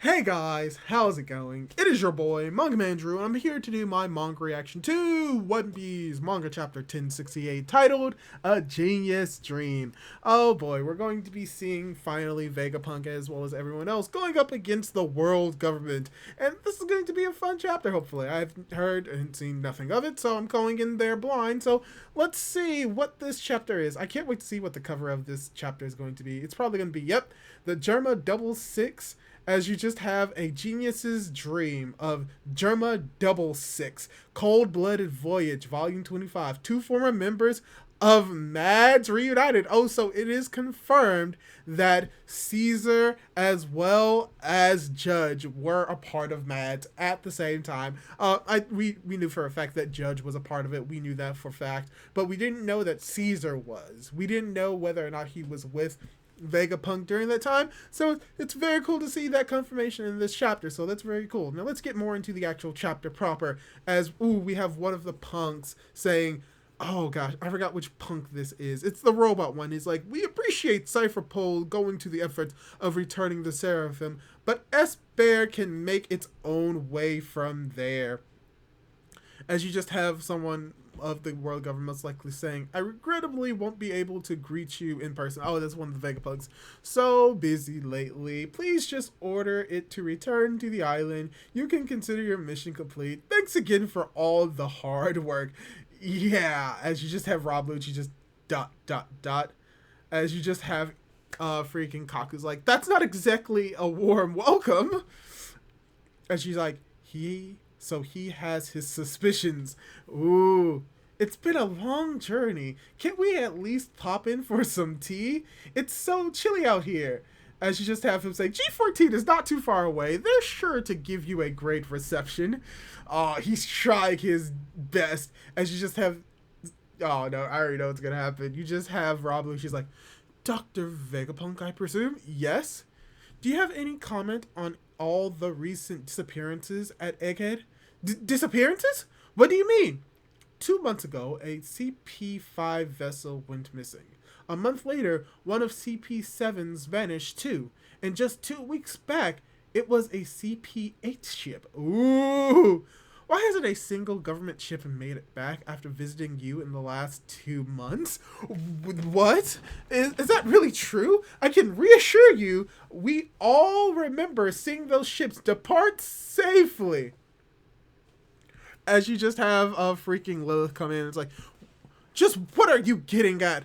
Hey guys, how's it going? It is your boy, Manga Man Drew, and I'm here to do my manga reaction to One Piece manga chapter 1068 titled A Genius Dream. Oh boy, we're going to be seeing finally Vegapunk as well as everyone else going up against the world government. And this is going to be a fun chapter, hopefully. I've heard and seen nothing of it, so I'm going in there blind. So let's see what this chapter is. I can't wait to see what the cover of this chapter is going to be. It's probably going to be, yep, the Germa Double Six, as you just have a genius's dream of Germa Double Six, Cold-Blooded Voyage, Volume 25. Two former members of Mads reunited. Oh, so it is confirmed that Caesar as well as Judge were a part of Mads at the same time. We knew for a fact that Judge was a part of it. We knew that for a fact. But we didn't know that Caesar was. We didn't know whether or not he was with Vegapunk during that time, so it's very cool to see that confirmation in this chapter, so that's very cool. Now let's get more into the actual chapter proper, as we have one of the punks saying, oh gosh, I forgot which punk this is. It's the robot one. He's like, we appreciate Cypherpole going to the effort of returning the Seraphim, but S-Bear can make its own way from there. As you just have someone of the world government most likely saying, I regrettably won't be able to greet you in person. Oh, that's one of the Vegapunks. So busy lately. Please just order it to return to the island. You can consider your mission complete. Thanks again for all the hard work. Yeah, as you just have Rob Lucci just ... As you just have freaking Kaku's like, that's not exactly a warm welcome. As she's like, So he has his suspicions. Ooh, it's been a long journey. Can't we at least pop in for some tea? It's so chilly out here. As you just have him say, G14 is not too far away. They're sure to give you a great reception. Oh, he's trying his best. As you just have, oh no, I already know what's gonna happen. You just have Rob Lou. She's like, Dr. Vegapunk, I presume? Yes? Do you have any comment on all the recent disappearances at Egghead? Disappearances? What do you mean? 2 months ago, a CP-5 vessel went missing. A month later, one of CP-7's vanished too. And just 2 weeks back, it was a CP-8 ship. Ooh! Why hasn't a single government ship made it back after visiting you in the last 2 months? What? Is that really true? I can reassure you, we all remember seeing those ships depart safely. As you just have a freaking Lilith come in, it's like, just what are you getting at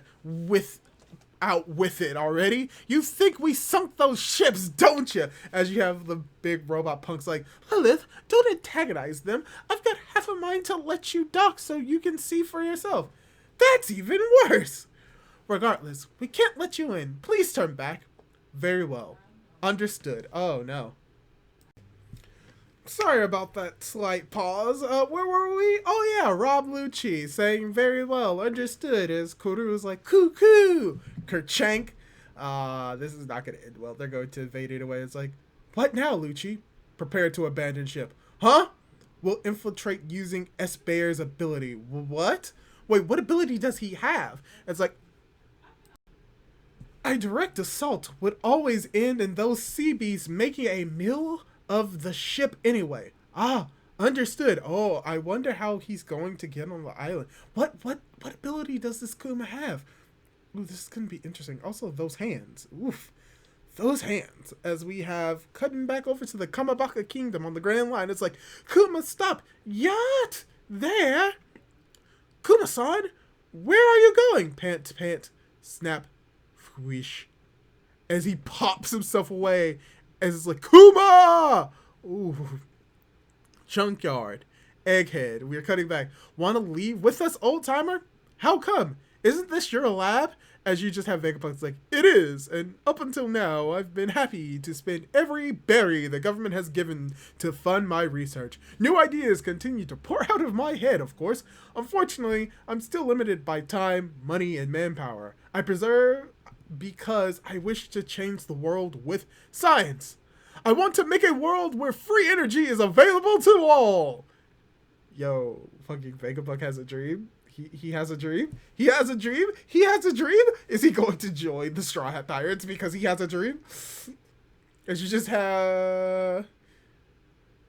out with it already? You think we sunk those ships, don't you? As you have the big robot punks like, Lilith, don't antagonize them. I've got half a mind to let you dock so you can see for yourself. That's even worse. Regardless, we can't let you in. Please turn back. Very well. Understood. Oh no. Sorry about that slight pause. Where were we? Oh yeah, Rob Lucci saying very well, understood, as Kuru was like, cuckoo, Kerchank. This is not gonna end well. They're going to invade it away. It's like, what now, Lucci? Prepare to abandon ship. Huh? We'll infiltrate using S-Bear's ability. What? Wait, what ability does he have? It's like, a direct assault would always end in those sea beasts making a meal of the ship anyway. Ah, understood. Oh, I wonder how he's going to get on the island. What ability does this Kuma have? Ooh, this is gonna be interesting. Also, those hands. Oof. Those hands. As we have cutting back over to the Kamabaka Kingdom on the Grand Line. It's like, Kuma, stop. Yacht! There! Kuma-san! Where are you going? Pant, pant. Snap. Whoosh. As he pops himself away. As it's like, Kuma! Ooh. Junkyard. Egghead. We are cutting back. Want to leave with us, old timer? How come? Isn't this your lab? As you just have Vegapunk's like, it is. And up until now, I've been happy to spend every berry the government has given to fund my research. New ideas continue to pour out of my head, of course. Unfortunately, I'm still limited by time, money, and manpower. I preserve because I wish to change the world with science. I want to make a world where free energy is available to all. Yo, fucking Vegapunk has a dream. He has a dream. He has a dream. He has a dream. Is he going to join the Straw Hat Pirates because he has a dream? As you just have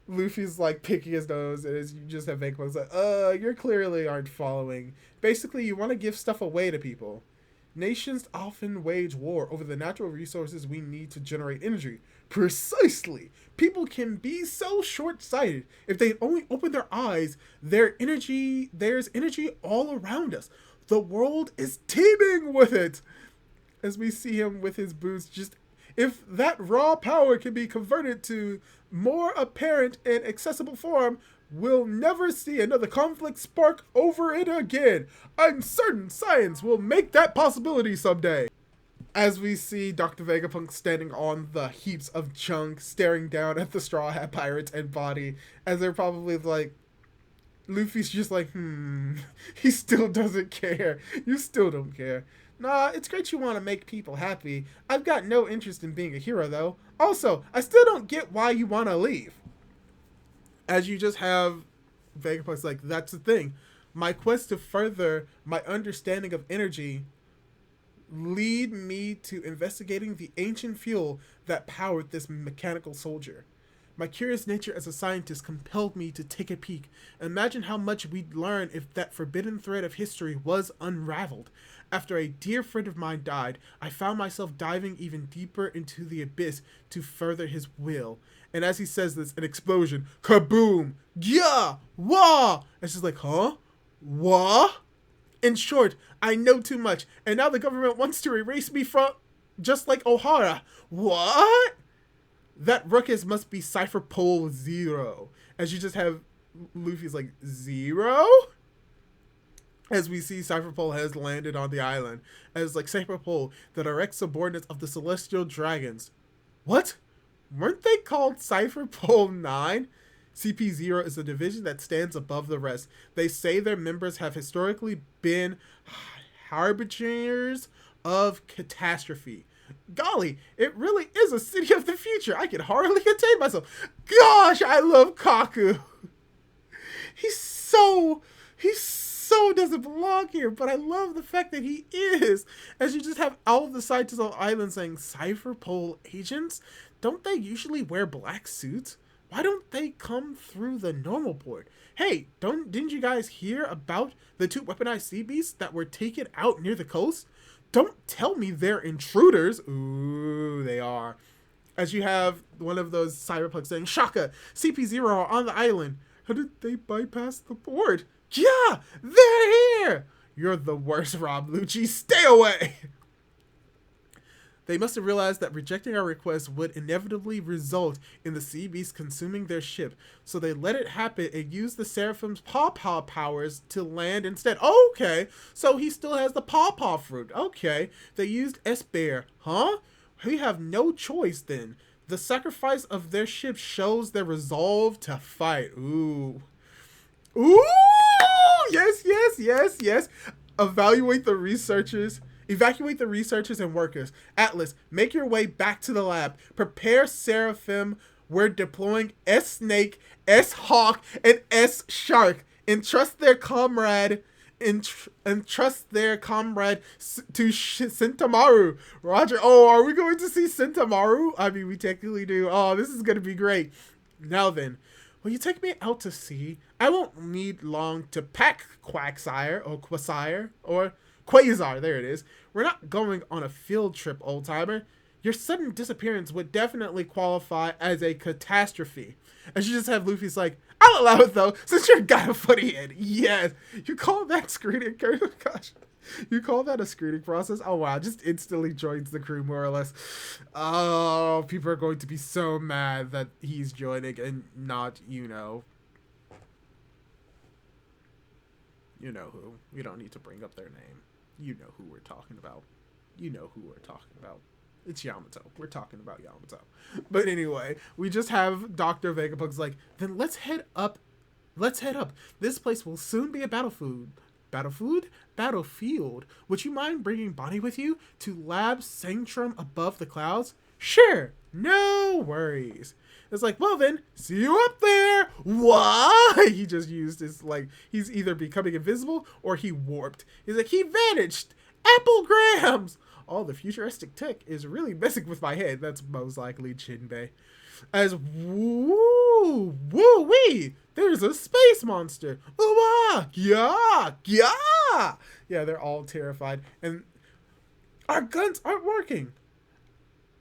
Luffy's like picking his nose, and as you just have Vegapunk's like, you clearly aren't following. Basically, you want to give stuff away to people. Nations often wage war over the natural resources we need to generate energy. Precisely. People can be so short-sighted. If they only open their eyes, there's energy all around us. The world is teeming with it. As we see him with his boots, just if that raw power can be converted to more apparent and accessible form, we'll never see another conflict spark over it again. I'm certain science will make that possibility someday. As we see Dr. Vegapunk standing on the heaps of junk, staring down at the Straw Hat Pirates and Body, as they're probably like, Luffy's just like, he still doesn't care. You still don't care. Nah, it's great you want to make people happy. I've got no interest in being a hero, though. Also, I still don't get why you want to leave. As you just have Vegapunk's like, that's the thing. My quest to further my understanding of energy lead me to investigating the ancient fuel that powered this mechanical soldier. My curious nature as a scientist compelled me to take a peek. Imagine how much we'd learn if that forbidden thread of history was unraveled. After a dear friend of mine died, I found myself diving even deeper into the abyss to further his will. And as he says this, an explosion. Kaboom! Yeah! Wah! And she's like, huh? Wah? In short, I know too much, and now the government wants to erase me from... just like O'Hara. What? That ruckus must be Cypher Pole 0. As you just have Luffy's like, 0? As we see Cypher Pole has landed on the island. As like Cypher Pole, the direct subordinates of the Celestial Dragons. What? Weren't they called Cypher Pole 9? CP0 is a division that stands above the rest. They say their members have historically been harbingers of catastrophe. Golly, it really is a city of the future. I can hardly contain myself. Gosh, I love Kaku. He so doesn't belong here, but I love the fact that he is. As you just have all of the scientists on the island saying, Cypher Pole agents? Don't they usually wear black suits? Why don't they come through the normal port? Hey, didn't you guys hear about the 2 weaponized sea beasts that were taken out near the coast? Don't tell me they're intruders. Ooh, they are. As you have one of those cyberpunks saying, Shaka, CP0 are on the island. How did they bypass the port? Yeah, they're here. You're the worst, Rob Lucci. Stay away. They must have realized that rejecting our request would inevitably result in the sea beast consuming their ship, so they let it happen and used the Seraphim's paw-paw powers to land instead. Okay, so he still has the paw-paw fruit. Okay, they used S-Bear. Huh? We have no choice then. The sacrifice of their ship shows their resolve to fight. Ooh. Ooh! Yes, yes, yes, yes. Evacuate the researchers and workers. Atlas, make your way back to the lab. Prepare Seraphim. We're deploying S-Snake, S-Hawk, and S-Shark. Entrust their comrade to Sentamaru. Roger. Oh, are we going to see Sentamaru? I mean, we technically do. Oh, this is going to be great. Now then, will you take me out to sea? I won't need long to pack Quagsire or Quasire or... Quasar, there it is. We're not going on a field trip, old-timer. Your sudden disappearance would definitely qualify as a catastrophe. And you just have Luffy's like, I'll allow it though, since you're got a funny head. Yes. You call that screening? Gosh. You call that a screening process? Oh wow, just instantly joins the crew more or less. Oh, people are going to be so mad that he's joining and not, you know who. We don't need to bring up their name. You know who we're talking about. It's Yamato. We're talking about Yamato. But anyway, we just have Dr. Vegapunk's like, then let's head up. This place will soon be a battlefield. Battlefield? Would you mind bringing Bonnie with you to Lab Sanctrum above the clouds? Sure. No worries. It's like, well then, see you up there. What? He just used his, like, he's either becoming invisible or he warped. He's like, he vanished. Applegrams. All the futuristic tech is really messing with my head. That's most likely Jinbei. As woo-wee, there's a space monster. Ooh-ah, yeah, yeah. Yeah, they're all terrified. And our guns aren't working.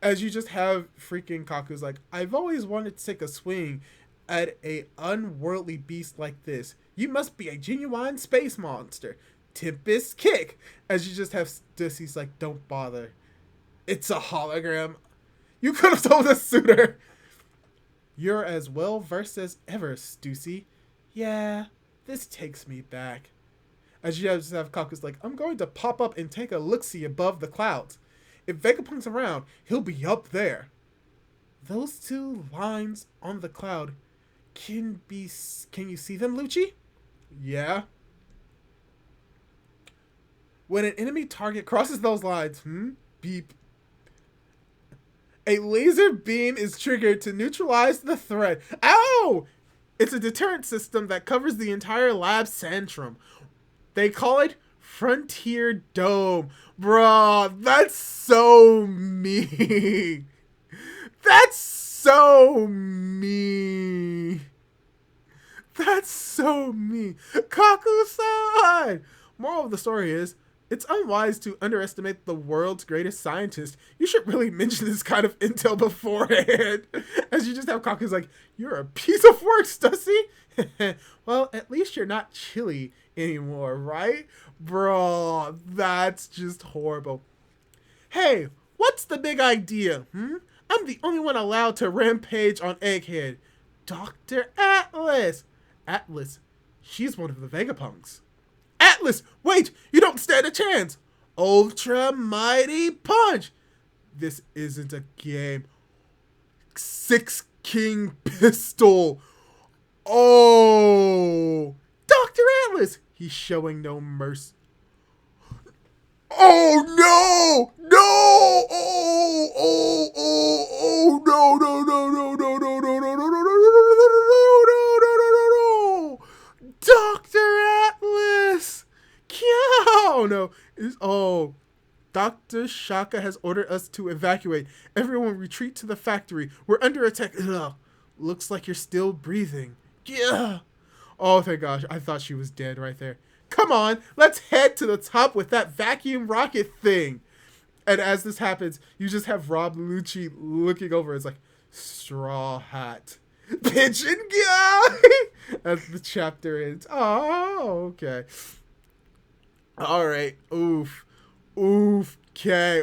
As you just have freaking Kaku's like, I've always wanted to take a swing at a unworldly beast like this. You must be a genuine space monster. Tempest kick. As you just have Stussy's like, don't bother. It's a hologram. You could have told us sooner. You're as well versed as ever, Stussy. Yeah, this takes me back. As you just have Kaku's like, I'm going to pop up and take a look-see above the clouds. If Vegapunk's around, he'll be up there. Those two lines on the cloud, can you see them, Lucci? Yeah. When an enemy target crosses those lines, beep. A laser beam is triggered to neutralize the threat. Ow! It's a deterrent system that covers the entire lab centrum. They call it Frontier Dome. Bruh, that's so mean. That's so mean. That's so mean. Kaku-san! Moral of the story is, it's unwise to underestimate the world's greatest scientist. You should really mention this kind of intel beforehand. As you just have Kaku's like, you're a piece of work, Stussy. Well, at least you're not chilly anymore, right? Bro, that's just horrible. Hey, what's the big idea? I'm the only one allowed to rampage on Egghead. Dr. Atlas. Atlas, she's one of the Vegapunks. Atlas, wait, you don't stand a chance. Ultra Mighty Punch. This isn't a game. Six King Pistol. Oh, Dr. Atlas. He's showing no mercy. Oh no! No! Oh no, no, no, no, no, no, no, no, no, no, no, no, no, no, no, no, no, Dr. Atlas! Oh no. Dr. Shaka has ordered us to evacuate. Everyone retreat to the factory. We're under attack. Ugh. Looks like you're still breathing. Yeah. Oh, thank gosh. I thought she was dead right there. Come on, let's head to the top with that vacuum rocket thing. And as this happens, you just have Rob Lucci looking over. It's like, Straw Hat. Pigeon guy! As the chapter ends. Oh, okay. Alright. Oof. Okay.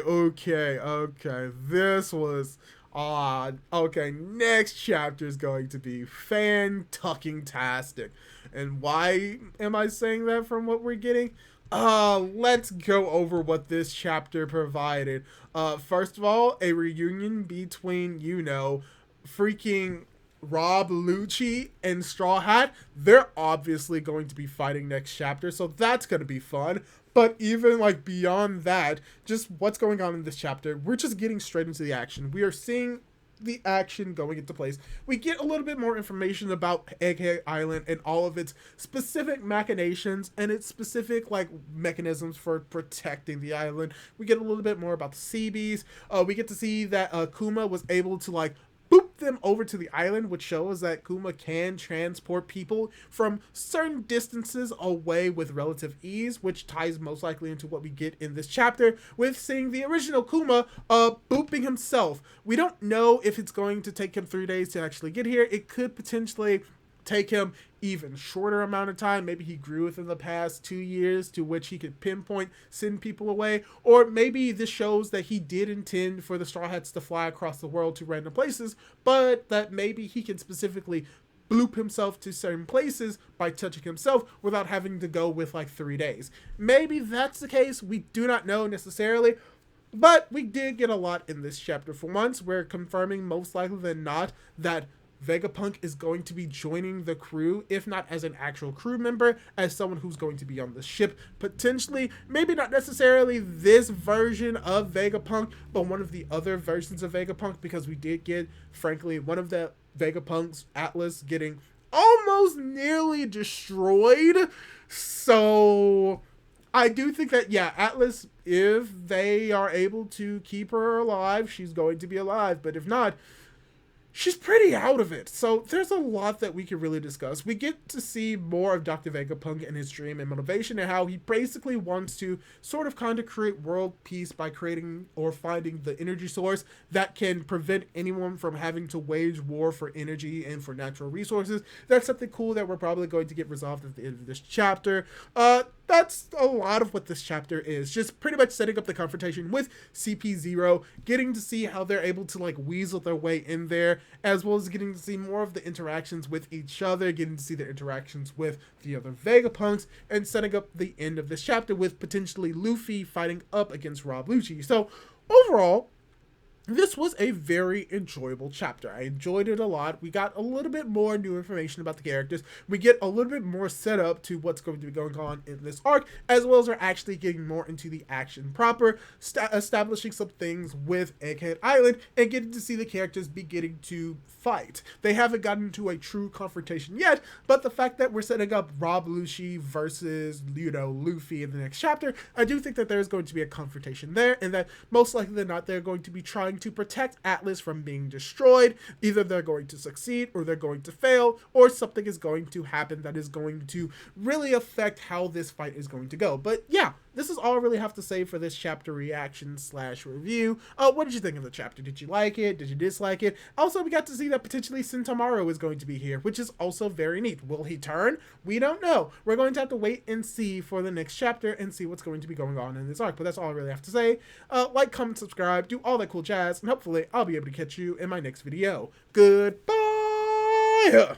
This was odd. Okay, next chapter is going to be fan-tucking-tastic. And why am I saying that from what we're getting? Let's go over what this chapter provided. First of all, a reunion between, freaking Rob Lucci and Straw Hat. They're obviously going to be fighting next chapter, so that's going to be fun. But even beyond that, just what's going on in this chapter, we're just getting straight into the action. We are seeing the action going into place. We get a little bit more information about Egghead Island and all of its specific machinations and its specific mechanisms for protecting the island. We get a little bit more about the Seabees. We get to see that Kuma was able to boop them over to the island, which shows that Kuma can transport people from certain distances away with relative ease, which ties most likely into what we get in this chapter with seeing the original Kuma booping himself. We don't know if it's going to take him 3 days to actually get here. It could potentially take him even shorter amount of time. Maybe he grew within the past 2 years to which he could pinpoint send people away, or maybe this shows that he did intend for the Straw Hats to fly across the world to random places, but that maybe he can specifically bloop himself to certain places by touching himself without having to go with 3 days. Maybe that's the case. We do not know necessarily, but we did get a lot in this chapter. For once, we're confirming most likely than not that Vegapunk is going to be joining the crew, if not as an actual crew member, as someone who's going to be on the ship, potentially, maybe not necessarily this version of Vegapunk, but one of the other versions of Vegapunk, because we did get, frankly, one of the Vegapunks, Atlas, getting almost nearly destroyed. So I do think that, yeah, Atlas, if they are able to keep her alive, she's going to be alive. But if not, she's pretty out of it. So there's a lot that we can really discuss. We get to see more of Dr. Vegapunk and his dream and motivation, and how he basically wants to sort of kind of create world peace by creating or finding the energy source that can prevent anyone from having to wage war for energy and for natural resources. That's something cool that we're probably going to get resolved at the end of this chapter. That's a lot of what this chapter is. Just pretty much setting up the confrontation with CP0, getting to see how they're able to like weasel their way in there, as well as getting to see more of the interactions with each other, getting to see their interactions with the other Vegapunks, and setting up the end of this chapter with potentially Luffy fighting up against Rob Lucci. So overall, this was a very enjoyable chapter. I enjoyed it a lot. We got a little bit more new information about the characters. We get a little bit more setup to what's going to be going on in this arc, as well as we're actually getting more into the action proper, establishing some things with Egghead Island, and getting to see the characters beginning to fight. They haven't gotten to a true confrontation yet, but the fact that we're setting up Rob Lucci versus, Luffy in the next chapter, I do think that there's going to be a confrontation there, and that most likely than not, they're going to be trying to protect Atlas from being destroyed. Either they're going to succeed or they're going to fail, or something is going to happen that is going to really affect how this fight is going to go. But yeah, this is all I really have to say for this chapter reaction / review. What did you think of the chapter? Did you like it? Did you dislike it? Also, we got to see that potentially Sentomaru is going to be here, which is also very neat. Will he turn? We don't know. We're going to have to wait and see for the next chapter and see what's going to be going on in this arc. But that's all I really have to say. Like, comment, subscribe, do all that cool jazz, and hopefully I'll be able to catch you in my next video. Goodbye!